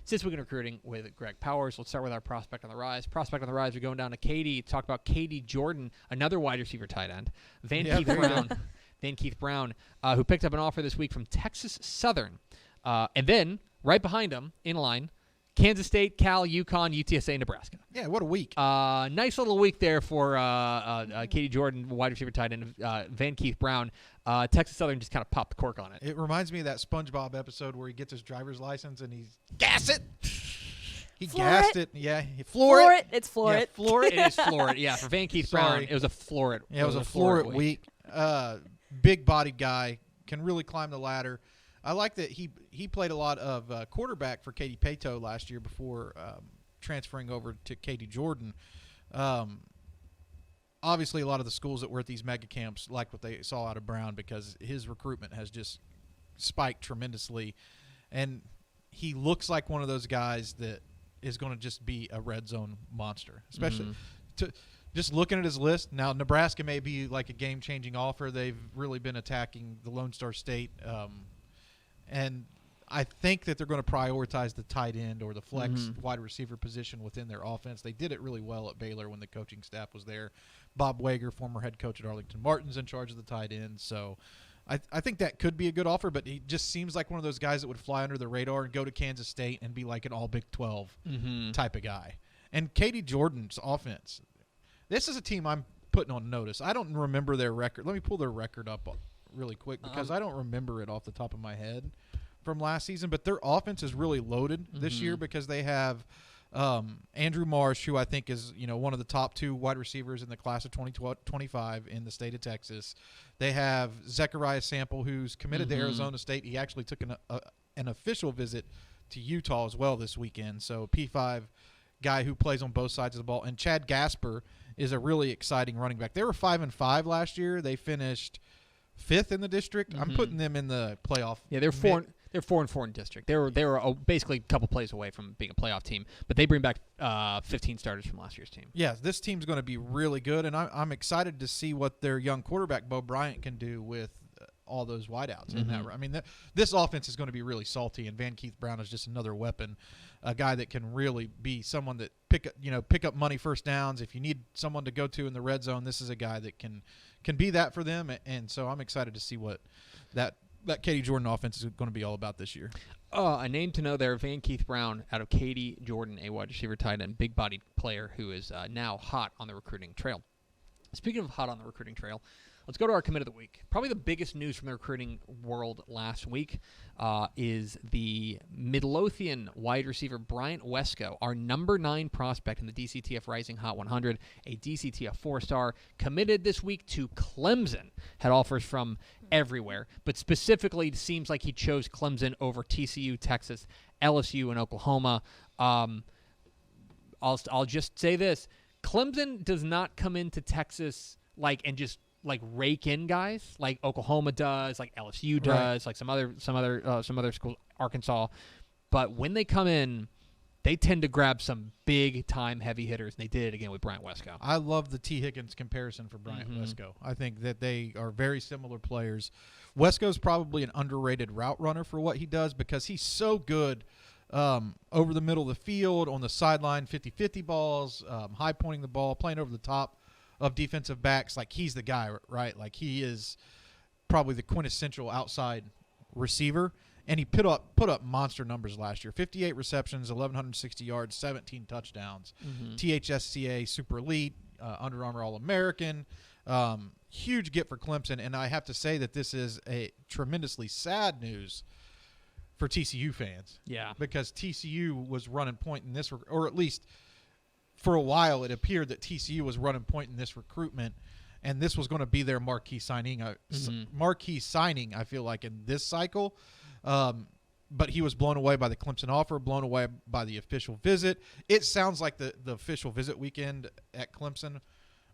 This Week in Recruiting with Greg Powers. Let's start with our prospect on the rise. Prospect on the rise, we're going down to Katy to talk about Katy Jordan, another wide receiver tight end. Van Keith Brown, who picked up an offer this week from Texas Southern. And then, right behind him, in line, Kansas State, Cal, UConn, UTSA, Nebraska. Yeah, what a week. Nice little week there for Katy Jordan, wide receiver tight end, Van Keith Brown. Texas Southern just kind of popped the cork on it. It reminds me of that SpongeBob episode where he gets his driver's license and he's gas it. He gassed it. Yeah, floor it. It's floor it. Floor it. It is floor it. Yeah, for Van Keith Brown, it was a floor it. Yeah, it was a floor it week. Big-bodied guy, can really climb the ladder. I like that he played a lot of quarterback for Katy Paetow last year before transferring over to Katy Jordan. Obviously, a lot of the schools that were at these mega camps liked what they saw out of Brown because his recruitment has just spiked tremendously. And he looks like one of those guys that is going to just be a red zone monster, especially just looking at his list. Now, Nebraska may be like a game-changing offer. They've really been attacking the Lone Star State and I think that they're going to prioritize the tight end or the flex wide receiver position within their offense. They did it really well at Baylor when the coaching staff was there. Bob Wager, former head coach at Arlington Martin's in charge of the tight end. So I think that could be a good offer, but he just seems like one of those guys that would fly under the radar and go to Kansas State and be like an all Big 12 type of guy. And Katy Jordan's offense, this is a team I'm putting on notice. I don't remember their record. Let me pull their record up really quick because I don't remember it off the top of my head from last season, but their offense is really loaded this year because they have Andrew Marsh, who I think is one of the top 2 wide receivers in the class of 2025 in the state of Texas. They have Zechariah Sample, who's committed to Arizona State. He actually took an official visit to Utah as well this weekend. So P5 guy who plays on both sides of the ball. And Chad Gasper is a really exciting running back. They were 5-5 last year. They finished 5th in the district. I'm putting them in the playoff. Yeah, they're 4-4 in district. They were basically a couple plays away from being a playoff team, but they bring back 15 starters from last year's team. Yeah, this team's going to be really good, and I'm excited to see what their young quarterback Bo Bryant can do with all those wideouts. In that, I mean, this offense is going to be really salty, and Van Keith Brown is just another weapon, a guy that can really be someone that pick up money first downs. If you need someone to go to in the red zone, this is a guy that can be that for them, and so I'm excited to see what that Katy Jordan offense is going to be all about this year. A name to know there, Van Keith Brown out of Katy Jordan, a wide receiver tight end, big-bodied player who is now hot on the recruiting trail. Speaking of hot on the recruiting trail, let's go to our commit of the week. Probably the biggest news from the recruiting world last week is the Midlothian wide receiver Bryant Wesco, our number 9 prospect in the DCTF Rising Hot 100, a DCTF 4-star, committed this week to Clemson. Had offers from everywhere, but specifically it seems like he chose Clemson over TCU, Texas, LSU, and Oklahoma. I'll just say this. Clemson does not come into Texas and just rake in guys like Oklahoma does, like LSU does, like some other schools, Arkansas. But when they come in, they tend to grab some big time heavy hitters, and they did it again with Bryant Wesco. I love the T. Higgins comparison for Bryant Wesco. I think that they are very similar players. Wesco's probably an underrated route runner for what he does because he's so good over the middle of the field, on the sideline, 50-50 balls, high pointing the ball, playing over the top of defensive backs. Like, he's the guy, right? Like, he is probably the quintessential outside receiver, and he put up monster numbers last year. 58 receptions, 1,160 yards, 17 touchdowns. THSCA Super Elite, Under Armour All-American. Huge get for Clemson, and I have to say that this is a tremendously sad news for TCU fans. Yeah. Because TCU was running point in this, or at least for a while it appeared that TCU was running point in this recruitment, and this was going to be their marquee signing. I feel like, in this cycle. But he was blown away by the Clemson offer, blown away by the official visit. It sounds like the official visit weekend at Clemson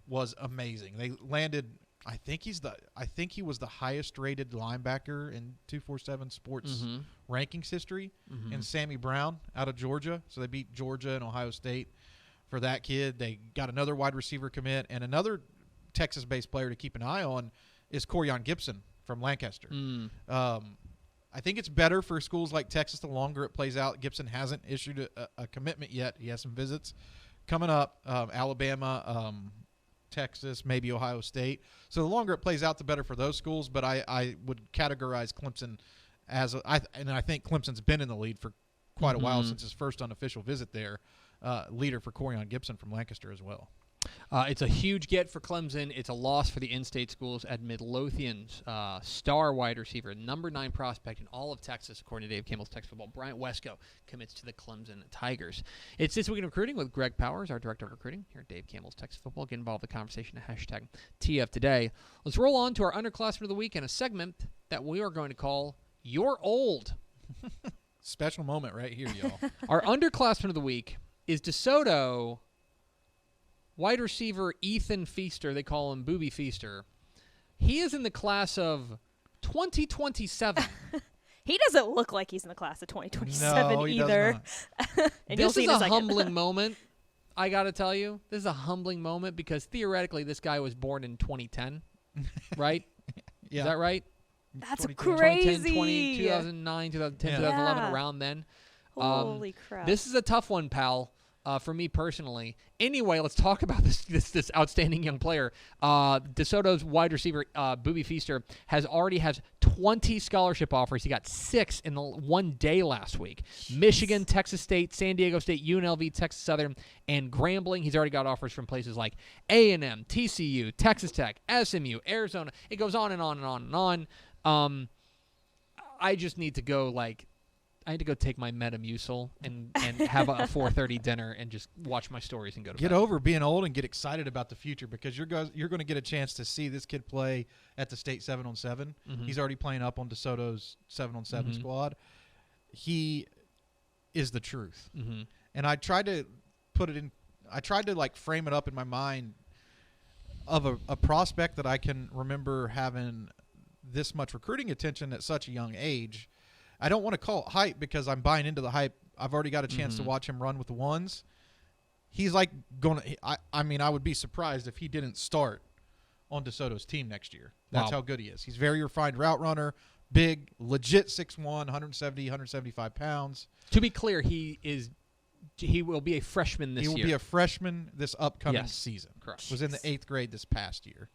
was amazing. They landed, I think he was the highest rated linebacker in 247 Sports rankings history, and Sammy Brown out of Georgia. So they beat Georgia and Ohio State for that kid. They got another wide receiver commit, and another Texas-based player to keep an eye on is Corian Gibson from Lancaster. I think it's better for schools like Texas the longer it plays out. Gibson hasn't issued a commitment yet. He has some visits coming up, Alabama, Texas, maybe Ohio State. So the longer it plays out, the better for those schools. But I would categorize Clemson as and I think Clemson's been in the lead for quite a while since his first unofficial visit there. Leader for Corian Gibson from Lancaster as well. It's a huge get for Clemson. It's a loss for the in-state schools at Midlothian's star wide receiver, number 9 prospect in all of Texas, according to Dave Campbell's Texas Football. Bryant Wesco commits to the Clemson Tigers. It's This Week in Recruiting with Greg Powers, our director of recruiting here at Dave Campbell's Texas Football. Get involved in the conversation at hashtag TF Today. Let's roll on to our underclassmen of the week and a segment that we are going to call You're Old. Special moment right here, y'all. Our underclassmen of the week is DeSoto wide receiver Ethan Feaster. They call him Booby Feaster. He is in the class of 2027. He doesn't look like he's in the class of 2027 no, he either. does not. And This is in a second. humbling moment, I got to tell you. This is a humbling moment because theoretically this guy was born in 2010, right? Yeah. Is that right? That's 2010, 2010, crazy. 2009, 2010, Yeah. 2011, Yeah. around then. Holy crap. This is a tough one, pal, for me personally. Anyway, let's talk about this outstanding young player. DeSoto's wide receiver, Booby Feaster, already has 20 scholarship offers. He got 6 in the one day last week. Michigan, Texas State, San Diego State, UNLV, Texas Southern, and Grambling. He's already got offers from places like A&M, TCU, Texas Tech, SMU, Arizona. It goes on and on and on and on. I just need to go I had to go take my Metamucil and have a 4:30 dinner and just watch my stories and go to Get bed. over being old and get excited about the future because you're going to get a chance to see this kid play at the state 7-on-7. Mhm. He's already playing up on DeSoto's 7-on-7 Mhm. squad. He is the truth. Mm-hmm. And I tried to frame it up in my mind of a prospect that I can remember having this much recruiting attention at such a young age. I don't want to call it hype because I'm buying into the hype. I've already got a chance to watch him run with the ones. He's like I would be surprised if he didn't start on DeSoto's team next year. That's Wow. how good he is. He's a very refined route runner, big, legit 6'1", 170, 175 pounds. To be clear, he will be a freshman this He will year. be a freshman this upcoming Yes. season. Correct. Was in the 8th grade this past year.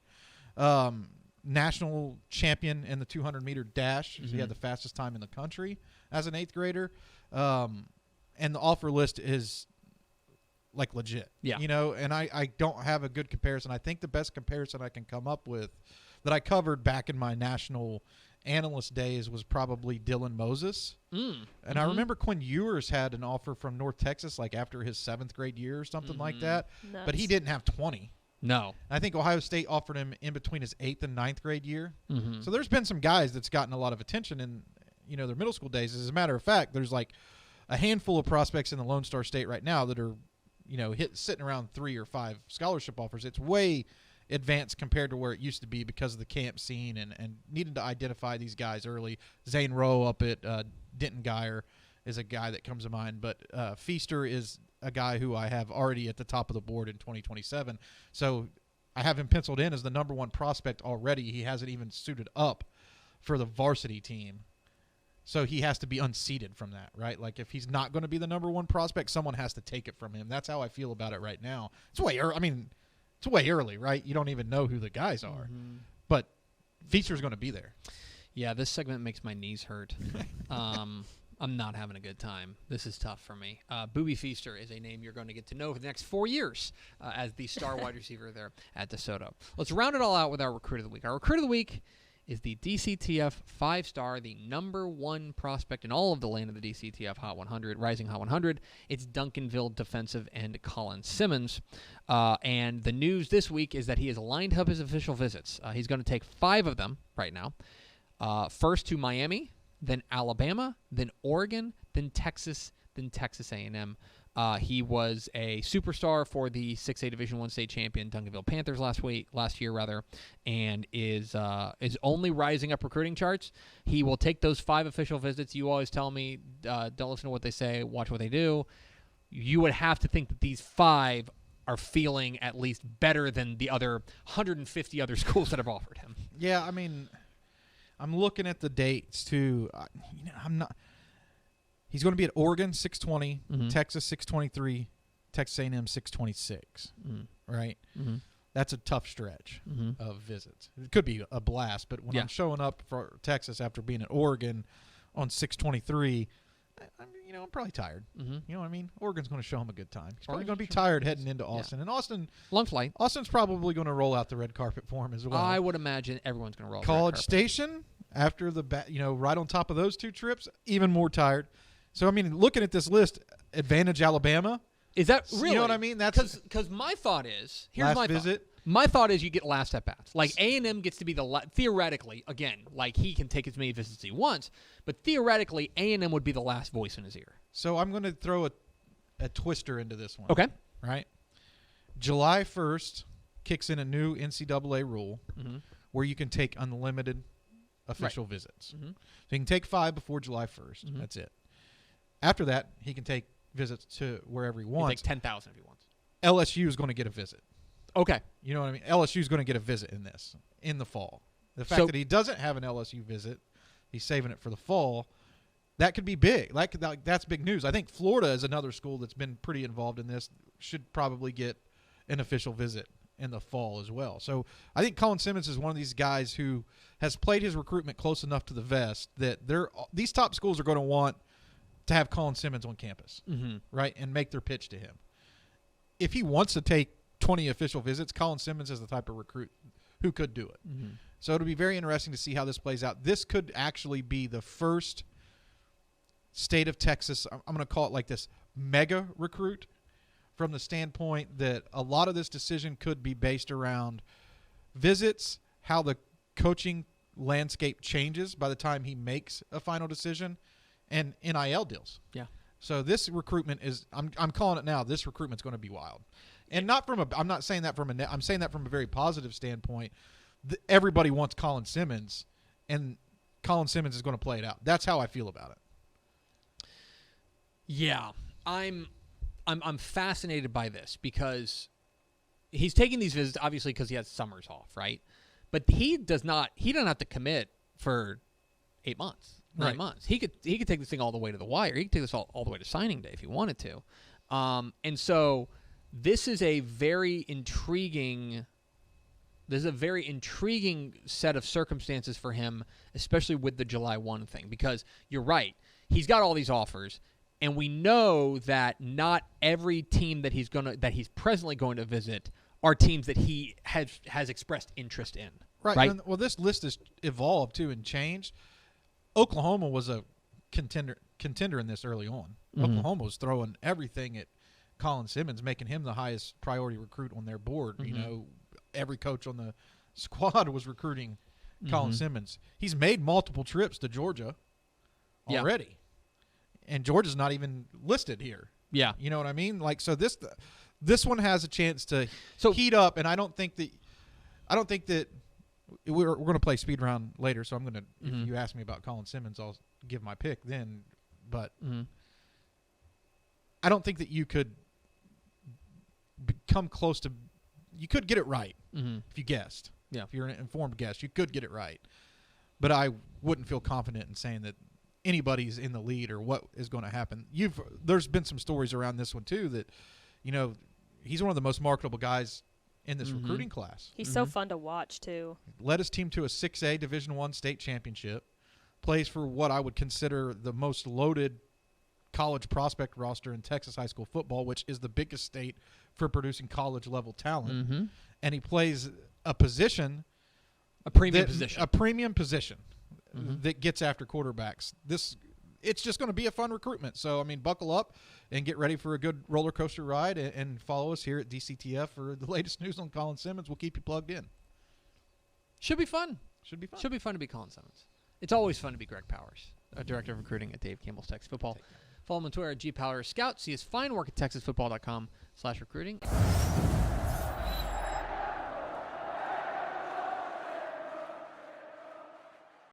National champion in the 200-meter dash. He had the fastest time in the country as an 8th grader. And the offer list is like legit. Yeah. And I don't have a good comparison. I think the best comparison I can come up with that I covered back in my national analyst days was probably Dylan Moses. And I remember Quinn Ewers had an offer from North Texas like after his 7th grade year or something like that. But he didn't have 20. No. I think Ohio State offered him in between his 8th and 9th grade year. Mm-hmm. So there's been some guys that's gotten a lot of attention in their middle school days. As a matter of fact, there's like a handful of prospects in the Lone Star State right now that are sitting around 3 or 5 scholarship offers. It's way advanced compared to where it used to be because of the camp scene and needing to identify these guys early. Zane Rowe up at Denton Geyer is a guy that comes to mind, but Feaster is a guy who I have already at the top of the board in 2027. So I have him penciled in as the number 1 prospect already. He hasn't even suited up for the varsity team. So he has to be unseated from that, right? Like if he's not going to be the number 1 prospect, someone has to take it from him. That's how I feel about it right now. It's way early, right? You don't even know who the guys are. But Feaster's going to be there. Yeah, this segment makes my knees hurt. I'm not having a good time. This is tough for me. Booby Feaster is a name you're going to get to know for the next 4 years as the star wide receiver there at DeSoto. Let's round it all out with our Recruit of the Week. Our Recruit of the Week is the DCTF 5-star, the number 1 prospect in all of the lane of the DCTF Hot 100, Rising Hot 100. It's Duncanville defensive end Colin Simmons. And the news this week is that he has lined up his official visits. He's going to take 5 of them right now. First to Miami, then Alabama, then Oregon, then Texas A&M. He was a superstar for the 6A Division I state champion Duncanville Panthers last year, and is only rising up recruiting charts. He will take those 5 official visits. You always tell me, don't listen to what they say, watch what they do. You would have to think that these 5 are feeling at least better than the other 150 other schools that have offered him. Yeah, I mean, I'm looking at the dates too. I'm not. He's going to be at Oregon 6:20, Mhm. Texas 6:23, Texas A&M 6:26. Right. Mm-hmm. That's a tough stretch Mm-hmm. of visits. It could be a blast, but when Yeah. I'm showing up for Texas after being at Oregon on 6:23, I'm probably tired. Mm-hmm. You know what I mean? Oregon's going to show him a good time. He's probably Oregon's going to be gonna show him tired a good heading into Austin, and Long flight. Austin's probably going to roll out the red carpet for him as well. I would imagine everyone's going to roll. the red College carpet. Station after right on top of those 2 trips, even more tired. So I mean, looking at this list, advantage Alabama. Is that really? You know what I mean? That's because my thought is here's last my visit. thought. My thought is you get last at bats. Like A&M gets to be theoretically again, like he can take as many visits as he wants, but theoretically A&M would be the last voice in his ear. So I'm going to throw a twister into this one. Okay. Right. July 1st kicks in a new NCAA rule Mm-hmm. where you can take unlimited official visits. Mm-hmm. So he can take 5 before July 1st. Mhm. That's it. After that, he can take visits to wherever he He wants. takes 10,000 if he wants. LSU is going to get a visit. Okay. You know what I mean? LSU is going to get a visit in the fall. The fact So- that he doesn't have an LSU visit, he's saving it for the fall. That could be big. That's big news. I think Florida is another school that's been pretty involved in this. Should probably get an official visit in the fall as well. So I think Colin Simmons is one of these guys who has played his recruitment close enough to the vest that these top schools are going to want to have Colin Simmons on campus, Mm-hmm. right, and make their pitch to him. If he wants to take 20 official visits, Colin Simmons is the type of recruit who could do it. Mm-hmm. So it'll be very interesting to see how this plays out. This could actually be the first state of Texas, I'm going to call it like this, mega recruit, from the standpoint that a lot of this decision could be based around visits, how the coaching landscape changes by the time he makes a final decision, and NIL deals. Yeah. So this recruitment is, I'm calling it now, this recruitment's going to be wild. And I'm not saying that I'm saying that from a very positive standpoint. Everybody wants Colin Simmons, and Colin Simmons is going to play it out. That's how I feel about it. Yeah, I'm fascinated by this because he's taking these visits obviously because he has summers off, right? But he doesn't have to commit for 8 months, 9 Right. months. He could take this thing all the way to the wire. He could take this all the way to signing day if he wanted to. And so this is a very intriguing set of circumstances for him, especially with the July 1 thing, because you're right. He's got all these offers, and we know that not every team that he's presently going to visit are teams that he has expressed interest in. Right. And, well, this list has evolved too and changed. Oklahoma was a contender in this early on. Mhm. Oklahoma was throwing everything at Colin Simmons, making him the highest priority recruit on their board. Mhm. You know, every coach on the squad was recruiting Colin Mhm. Simmons. He's made multiple trips to Georgia Yeah. already, and Georgia's not even listed here. Yeah. You know what I mean? Like, so this one has a chance to So- heat up, and I don't think that we're going to play speed round later. So I'm going to, Mhm. if you ask me about Colin Simmons, I'll give my pick then. But Mhm. I don't think that you could come close to. You could get it right Mhm. if you guessed. Yeah. If you're an informed guess, you could get it right. But I wouldn't feel confident in saying that anybody's in the lead or what is going to happen. There's been some stories around this one too that, you know, he's one of the most marketable guys in this Mhm. recruiting class. He's so Mhm. fun to watch too. Led his team to a 6A Division I state championship. Plays for what I would consider the most loaded college prospect roster in Texas high school football, which is the biggest state for producing college level talent. Mhm. And he plays a position, A premium that- position. a premium position Mhm. that gets after quarterbacks. It's just going to be a fun recruitment. So, I mean, buckle up and get ready for a good roller coaster ride, and follow us here at DCTF for the latest news on Colin Simmons. We'll keep you plugged in. Should be fun. Should be fun. Should be fun to be Colin Simmons. It's always fun to be Greg Powers, Director of Recruiting at Dave Campbell's Texas Football. Follow him on Twitter at GPowersScout. See his fine work at TexasFootball.com/recruiting.